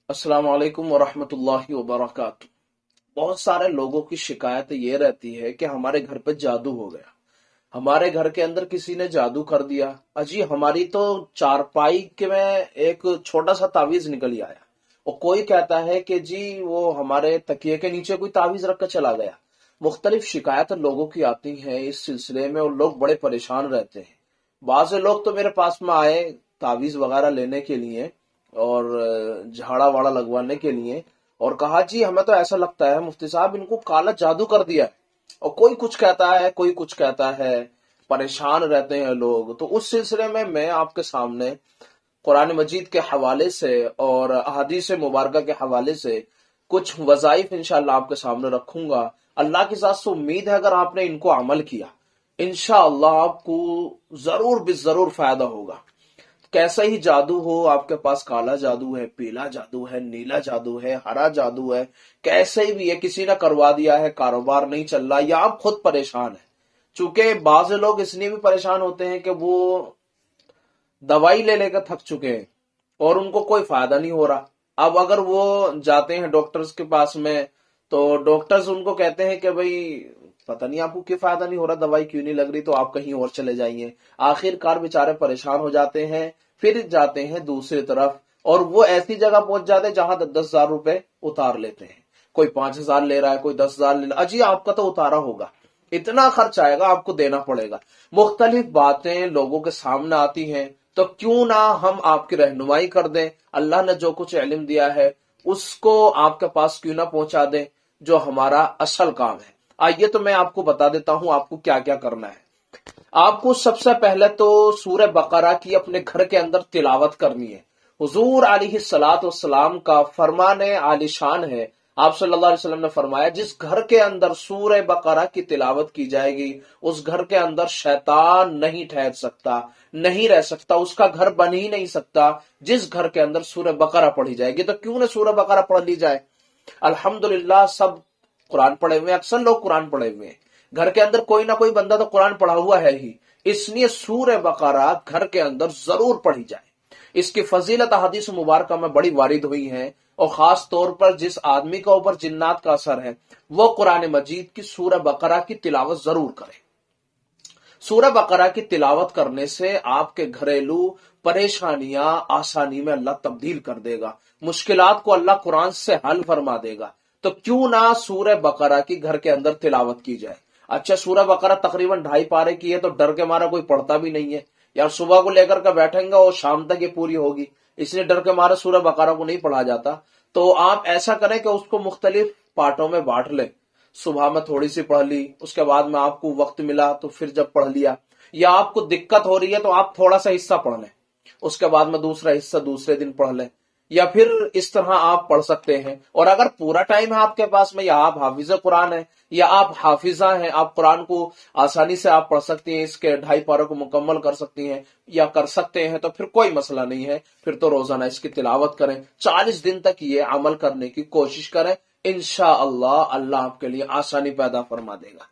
अस्सलाम वालेकुम वरहमतुल्लाहि वबरकातुह। बहुत सारे लोगों की शिकायत ये रहती है कि हमारे घर पे जादू हो गया, हमारे घर के अंदर किसी ने जादू कर दिया। अजी हमारी तो चारपाई के में एक छोटा सा तावीज निकल ही आया, और कोई कहता है कि जी वो हमारे तकिए के नीचे कोई तावीज रख कर चला गया। मुख्तलिफ शिकायत लोगों की आती हैं इस सिलसिले में, और लोग बड़े परेशान रहते हैं। बाज़ लोग तो मेरे पास में आए तावीज वगैरह लेने के लिए और झाड़ा वाड़ा लगवाने के लिए, और कहा जी हमें तो ऐसा लगता है मुफ्ती साहब इनको काला जादू कर दिया है। और कोई कुछ कहता है, कोई कुछ कहता है, परेशान रहते हैं लोग। तो उस सिलसिले में मैं आपके सामने कुरान मजीद के हवाले से और अहादीस मुबारका के हवाले से कुछ वज़ाइफ इंशाअल्लाह आपके सामने रखूंगा। अल्लाह की ज़ात से उम्मीद है अगर आपने इनको अमल किया इंशाअल्लाह आपको जरूर जरूर फायदा होगा। कैसा ही जादू हो, आपके पास काला जादू है, पीला जादू है, नीला जादू है, हरा जादू है, कैसे ही भी है, किसी ने करवा दिया है, कारोबार नहीं चल रहा, या आप खुद परेशान है। चूंकि बाज लोग इसलिए भी परेशान होते हैं कि वो दवाई ले लेकर थक चुके हैं और उनको कोई फायदा नहीं हो रहा। अब अगर वो जाते हैं डॉक्टर्स के पास में, तो डॉक्टर्स उनको कहते हैं कि भाई पता नहीं आपको क्यों फायदा नहीं हो रहा, दवाई क्यों नहीं लग रही, तो आप कहीं और चले जाइए। आखिरकार बेचारे परेशान हो जाते हैं, फिर जाते हैं दूसरी तरफ, और वो ऐसी जगह पहुंच जाते हैं जहां 10,000 रुपए उतार लेते हैं। कोई 5,000 ले रहा है, कोई 10,000 ले रहा है। अजी आपका तो उतारा होगा, इतना खर्च आएगा, आपको देना पड़ेगा। मुख्तलिफ बातें लोगों के सामने आती हैं, तो क्यों ना हम आपकी रहनुमाई कर दें। अल्लाह ने जो कुछ इल्म दिया है उसको आपके पास क्यों ना पहुंचा दें, जो हमारा असल काम है। आइए तो मैं आपको बता देता हूं आपको क्या क्या करना है। आपको सबसे पहले तो सूरह बकरा की अपने घर के अंदर तिलावत करनी है। हुजूर अलैहिस्सलातु वस्सलाम का फरमान आलिशान है, आप सल्लल्लाहु अलैहि वसल्लम ने फरमाया जिस घर के अंदर सूरह बकरा की तिलावत की जाएगी उस घर के अंदर शैतान नहीं ठहर सकता, नहीं रह सकता, उसका घर बन ही नहीं सकता। जिस घर के अंदर सूरह बकरा पढ़ी जाएगी, तो क्यों ना सूरह बकरा पढ़ ली जाए। अल्हम्दुलिल्लाह सब कुरान पढ़े हुए हैं, अक्सर लोग कुरान पढ़े हुए हैं, घर के अंदर कोई ना कोई बंदा तो कुरान पढ़ा हुआ है ही, इसलिए सूरह बकरा घर के अंदर जरूर पढ़ी जाए। इसकी फजीलत हदीस मुबारक में बड़ी वारिद हुई है, और खास तौर पर जिस आदमी के ऊपर जिन्नात का असर है वो कुरान मजीद की सूरह बकरा की तिलावत जरूर करे। सूरह बकरा की तिलावत करने से आपके घरेलू परेशानियां आसानी में अल्लाह तब्दील कर देगा, मुश्किलात को अल्लाह कुरान से हल फरमा देगा। तो क्यों ना सूरह बकरा की घर के अंदर तिलावत की जाए। अच्छा, सूरह बकरा तकरीबन 2.5 पारे की है, तो डर के मारा कोई पढ़ता भी नहीं है, यार सुबह को लेकर के बैठेंगे और शाम तक ये पूरी होगी, इसलिए डर के मारे सूरह बकरा को नहीं पढ़ा जाता। तो आप ऐसा करें कि उसको मुख्तलिफ पार्टों में बांट लें। सुबह में थोड़ी सी पढ़ ली, उसके बाद में आपको वक्त मिला तो फिर जब पढ़ लिया, या आपको दिक्कत हो रही है तो आप थोड़ा सा हिस्सा पढ़ लें, उसके बाद में दूसरा हिस्सा दूसरे दिन पढ़ लें, या फिर इस तरह आप पढ़ सकते हैं। और अगर पूरा टाइम है आपके पास में, या आप हाफिज कुरान है या आप हाफिजा हैं, आप कुरान को आसानी से आप पढ़ सकती हैं, इसके 2.5 पारों को मुकम्मल कर सकती हैं या कर सकते हैं, तो फिर कोई मसला नहीं है। फिर तो रोजाना इसकी तिलावत करें, 40 दिन तक ये अमल करने की कोशिश करें, इंशाअल्लाह अल्लाह आपके लिए आसानी पैदा फरमा देगा।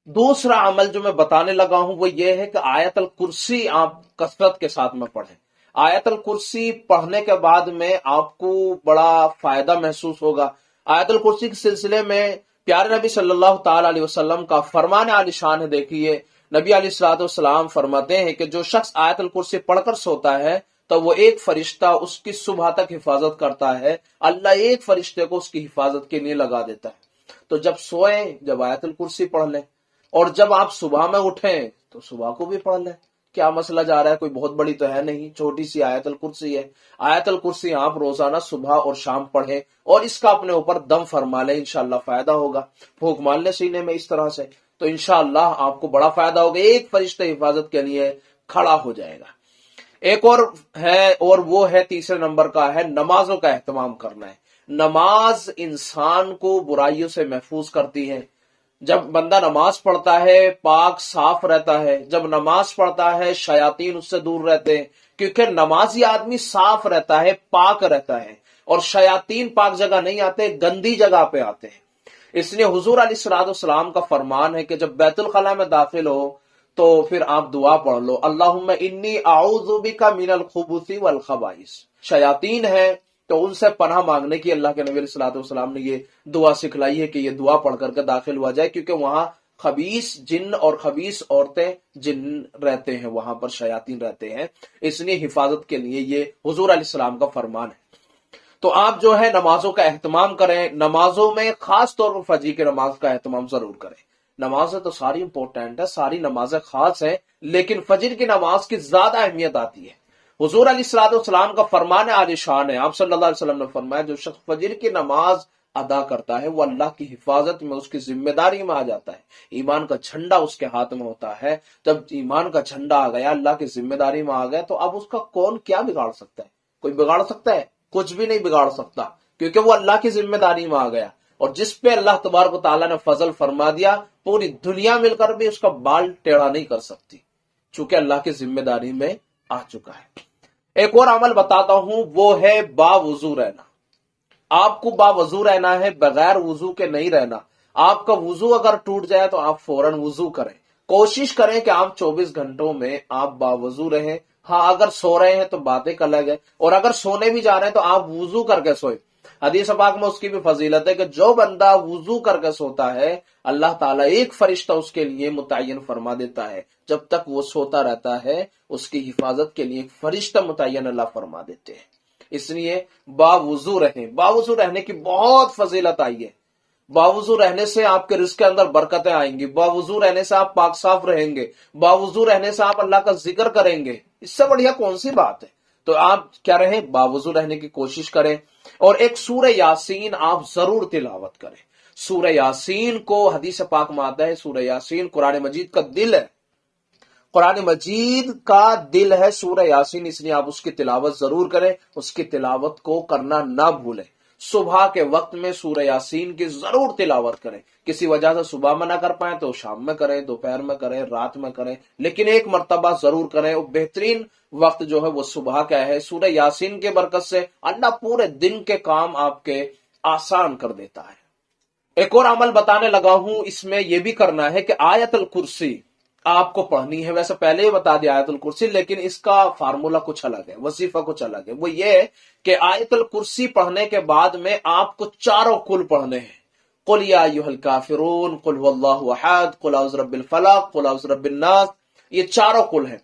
दूसरा अमल जो मैं बताने लगा हूं वो ये है कि आयतल कुर्सी आप कसरत के साथ में पढ़ें। आयतल कुर्सी पढ़ने के बाद में आपको बड़ा फायदा महसूस होगा। आयतल कुर्सी के सिलसिले में प्यारे नबी सल्लल्लाहु ताला अलैहि वसल्लम का फरमान आलिशान है। देखिए, नबी अलैहिस्सलातु वस्सलाम फरमाते हैं कि जो शख्स आयतल कुर्सी पढ़कर सोता है तो वो एक फरिश्ता उसकी सुबह तक हिफाजत करता है, अल्लाह एक फरिश्ते को उसकी हिफाजत के लिए लगा देता है। तो जब सोएं, जब आयतल कुर्सी पढ़ लें, और जब आप सुबह में उठें तो सुबह को भी पढ़ लें। क्या मसला जा रहा है, कोई बहुत बड़ी तो है नहीं, छोटी सी आयतल कुर्सी है। आयतल कुर्सी आप रोजाना सुबह और शाम पढ़ें और इसका अपने ऊपर दम फरमा लें, इंशाअल्लाह फायदा होगा। फूंक मार लें सीने में इस तरह से, तो इंशाअल्लाह आपको बड़ा फायदा होगा। एक फरिश्ता हिफाजत के लिए खड़ा हो जाएगा। एक और है, और वो है तीसरे नंबर का है, नमाजों का एहतमाम करना है। नमाज इंसान को बुराइयों से महफूज करती है। जब बंदा नमाज पढ़ता है पाक साफ रहता है, जब नमाज पढ़ता है शयातीन उससे दूर रहते हैं, क्योंकि नमाजी आदमी साफ रहता है, पाक रहता है, और शयातीन पाक जगह नहीं आते, गंदी जगह पे आते हैं। इसलिए हुजूर अलैहिस्सलाम का फरमान है कि जब बैतुल खला में दाखिल हो तो फिर आप दुआ पढ़ लो, अल्लाहुम्मा इन्नी आऊज़ु बिका मिनल खुबुसी वल खबाइस। शयातीन है تو उनसे पनाह मांगने की अल्लाह के नबी अलैहिस्सलाम ने ये दुआ सिखलाई है कि ये दुआ पढ़ करके दाखिल हुआ जाए, क्योंकि वहां खबीस जिन और खबीस औरतें जिन रहते हैं, वहां पर शयातीन रहते हैं, इसलिए हिफाजत के लिए ये हुजूर अलैहिस्सलाम का फरमान है। तो आप जो है नमाजों का एहतमाम करें, नमाजों में खास तौर पर फजर की नमाज का एहतमाम जरूर करें। नमाजें तो सारी इंपॉर्टेंट है, सारी नमाजें खास है, लेकिन फजर की नमाज की ज्यादा अहमियत आती है। हुजूर अलैहिस्सलाम का फरमान आलिशान है, आप सल्लल्लाहु अलैहि वसल्लम ने फरमाया जो शख्स फजर की नमाज अदा करता है वो अल्लाह की हिफाजत में, उसकी जिम्मेदारी में आ जाता है। ईमान का झंडा उसके हाथ में होता है। जब ईमान का झंडा आ गया, अल्लाह की जिम्मेदारी में आ गया, तो अब उसका कौन क्या बिगाड़ सकता है? कोई बिगाड़ सकता है? कुछ भी नहीं बिगाड़ सकता, क्योंकि वो अल्लाह की जिम्मेदारी में आ गया। और जिस पे अल्लाह तबारक व तआला ने फजल फरमा दिया, पूरी दुनिया मिलकर भी उसका बाल टेढ़ा नहीं कर सकती, चूंकि अल्लाह की जिम्मेदारी में आ चुका है। एक और अमल बताता हूं, वो है बावुजू रहना। आपको बावुजू रहना है, बगैर वुजू के नहीं रहना। आपका वुजू अगर टूट जाए तो आप फौरन वुजू करें। कोशिश करें कि आप 24 घंटों में आप बावुजू रहें। हाँ, अगर सो रहे हैं तो बात एक अलग है, और अगर सोने भी जा रहे हैं तो आप वुजू करके सोए। हदीस पाक में उसकी भी फजीलत है कि जो बंदा वुजू करके सोता है, अल्लाह ताला एक फरिश्ता उसके लिए मुतय्यन फरमा देता है। जब तक वो सोता रहता है, उसकी हिफाजत के लिए एक फरिश्ता मुतय्यन अल्लाह फरमा देते हैं। इसलिए बावुजू रहें। बावुजू रहने की बहुत फजीलत आई है। बावुजू रहने से आपके रिस्क के अंदर बरकतें आएंगी। बावुजू रहने से आप पाक साफ रहेंगे। बावुजू रहने से आप अल्लाह का जिक्र करेंगे। इससे बढ़िया कौन सी बात है? तो आप क्या रहें? बावुजू रहने की कोशिश करें। और एक सूरह यासीन आप जरूर तिलावत करें। सूरह यासीन को हदीस पाक में आता है, सूरह यासीन कुरान मजीद का दिल है। कुरान मजीद का दिल है सूरह यासीन, इसलिए आप उसकी तिलावत जरूर करें। उसकी तिलावत को करना ना भूलें। सुबह के वक्त में सूरह यासीन की जरूर तिलावत करें। किसी वजह से सुबह में ना कर पाए तो शाम में करें, दोपहर में करें, रात में करें, लेकिन एक मर्तबा जरूर करें। और बेहतरीन वक्त जो है वो सुबह का है। सूरह यासीन के बरकत से अल्लाह पूरे दिन के काम आपके आसान कर देता है। एक और अमल बताने लगा हूं, इसमें यह भी करना है कि आयतुल कुर्सी आपको पढ़नी है। वैसे पहले ही बता दिया आयतुल कुर्सी, लेकिन इसका फार्मूला कुछ अलग है, वजीफा कुछ अलग है। वो ये है कि आयतुल कुर्सी पढ़ने के बाद में आपको चारों कुल पढ़ने हैं। कुल या अय्युहल काफिरून, कुल हुवल्लाहु अहद, कुल औज़ु बिरब्बिल फलक, कुल औज़ु बिरब्बिन नास, ये चारों कुल हैं।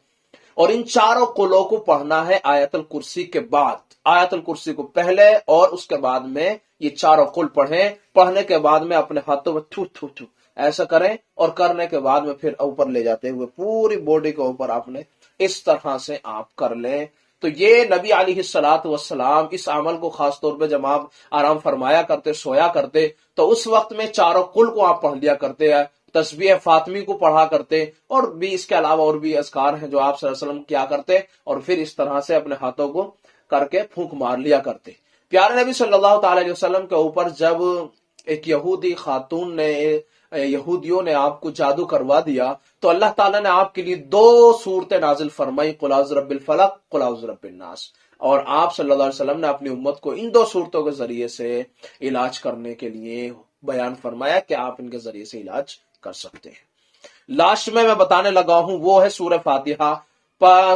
और इन चारों कुलों को पढ़ना है आयतुल कुर्सी के बाद। आयतुल कुर्सी को पहले और उसके बाद में ये चारों कुल पढ़ें। पढ़ने के बाद में अपने हाथों में थू थू थू ऐसा करें, और करने के बाद में फिर ऊपर ले जाते हुए पूरी बॉडी के ऊपर आपने इस तरह से आप कर लें। तो ये नबी अलैहिस्सलातु वस्सलाम इस अमल को खास तौर पे जब आप आराम फरमाया करते, सोया करते, तो उस वक्त में चारों कुल को आप पढ़ लिया करते हैं। तस्बीह फातिमी को पढ़ा करते, और भी इसके अलावा और भी अज़कार हैं जो आप सल्लल्लाहु अलैहि वसल्लम किया करते, और फिर इस तरह से अपने हाथों को करके फूंक मार लिया करते। प्यारे नबी सल्लल्लाहु अलैहि वसल्लम के ऊपर जब एक यहूदी खातून ने, यहूदियों ने आपको जादू करवा दिया, तो अल्लाह ताला ने आपके लिए 2 सूरतें नाजिल फरमाई, कुल औज़ु बिरब्बिल फलक, कुल औज़ु बिरब्बिन नास। और आप सल्लल्लाहु अलैहि वसल्लम ने अपनी उम्मत को इन 2 सूरतों के जरिए से इलाज करने के लिए बयान फरमाया कि आप इनके जरिए से इलाज कर सकते हैं। लास्ट में मैं बताने लगा हूं, वो है सूरह फातिहा।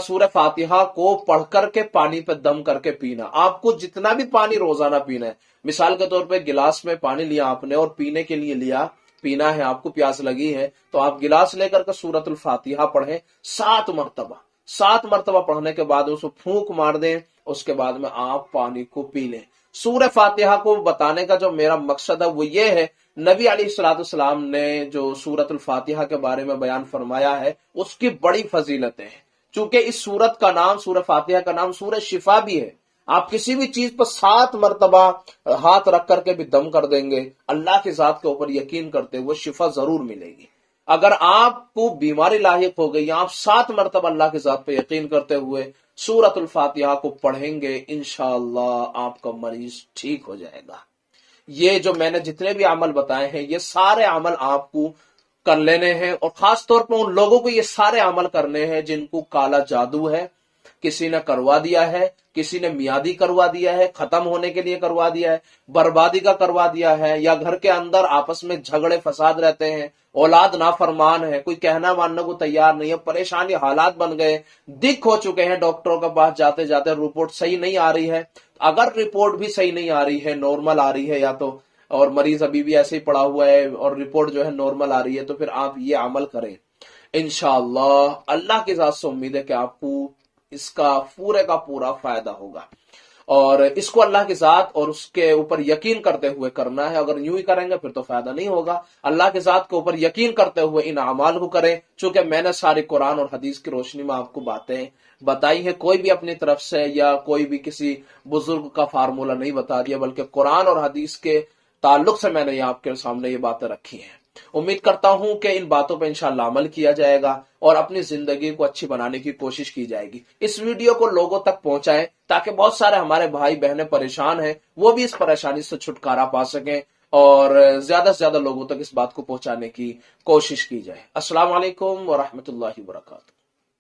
सूरह फातिहा को पढ़ करके पानी पे दम करके पीना। आपको जितना भी पानी रोजाना पीना है, मिसाल के तौर पे गिलास में पानी लिया आपने और पीने के लिए लिया, पीना है आपको, प्यास लगी है, तो आप गिलास लेकर के सूरतुल फातिहा पढ़ें 7 मरतबा। 7 मरतबा पढ़ने के बाद उसको फूंक मार दें, उसके बाद में आप पानी को पी लें। सूरह फातिहा को बताने का जो मेरा मकसद है वो ये है, नबी अलैहिस्सलाम ने जो सूरतुल फातिहा के बारे में बयान फरमाया है उसकी बड़ी फजीलतें हैं। चूंकि इस सूरत का नाम, सूरह फातिहा का नाम सूरह शिफा भी है। आप किसी भी चीज पर 7 मरतबा हाथ रख करके भी दम कर देंगे, अल्लाह की जात के ऊपर यकीन करते हुए शिफा जरूर मिलेगी। अगर आपको बीमारी लाहिक हो गई, आप 7 मरतबा अल्लाह की जात पे यकीन करते हुए सूरतुल फातिहा को पढ़ेंगे, इंशाअल्लाह आपका मरीज ठीक हो जाएगा। ये जो मैंने जितने भी अमल बताए हैं, ये सारे अमल आपको कर लेने हैं। और खास तौर पर उन लोगों को ये सारे अमल करने हैं जिनको काला जादू है, किसी ने करवा दिया है, किसी ने मियादी करवा दिया है, खत्म होने के लिए करवा दिया है, बर्बादी का करवा दिया है, या घर के अंदर आपस में झगड़े फसाद रहते हैं, औलाद नाफरमान है, कोई कहना मानने को तैयार नहीं है, परेशानी हालात बन गए, दिक हो चुके हैं, डॉक्टरों के पास जाते जाते रिपोर्ट सही नहीं आ रही है। اگر رپورٹ بھی صحیح نہیں آ رہی ہے، نارمل آ رہی ہے یا تو، اور مریض ابھی بھی ایسے ہی پڑا ہوا ہے اور رپورٹ جو ہے نارمل آ رہی ہے، تو پھر آپ یہ عمل کریں، انشاءاللہ اللہ کی ذات سے امید ہے کہ آپ کو اس کا پورے کا پورا فائدہ ہوگا، اور اس کو اللہ کی ذات اور اس کے اوپر یقین کرتے ہوئے کرنا ہے۔ اگر یوں ہی کریں گے پھر تو فائدہ نہیں ہوگا۔ اللہ کی ذات کے اوپر یقین کرتے ہوئے ان اعمال کو کریں، چونکہ میں نے ساری قرآن اور حدیث کی روشنی میں آپ کو باتیں بتائی ہیں، کوئی بھی اپنی طرف سے یا کوئی بھی کسی بزرگ کا فارمولہ نہیں بتا دیا، بلکہ قرآن اور حدیث کے تعلق سے میں نے آپ کے سامنے یہ باتیں رکھی ہیں۔ امید کرتا ہوں کہ ان باتوں پہ انشاءاللہ عمل کیا جائے گا اور اپنی زندگی کو اچھی بنانے کی کوشش کی جائے گی۔ اس ویڈیو کو لوگوں تک پہنچائیں تاکہ بہت سارے ہمارے بھائی بہنیں پریشان ہیں، وہ بھی اس پریشانی سے چھٹکارا پا سکیں، اور زیادہ سے زیادہ لوگوں تک اس بات کو پہنچانے کی کوشش کی جائے۔ السلام علیکم ورحمۃ اللہ وبرکاتہ۔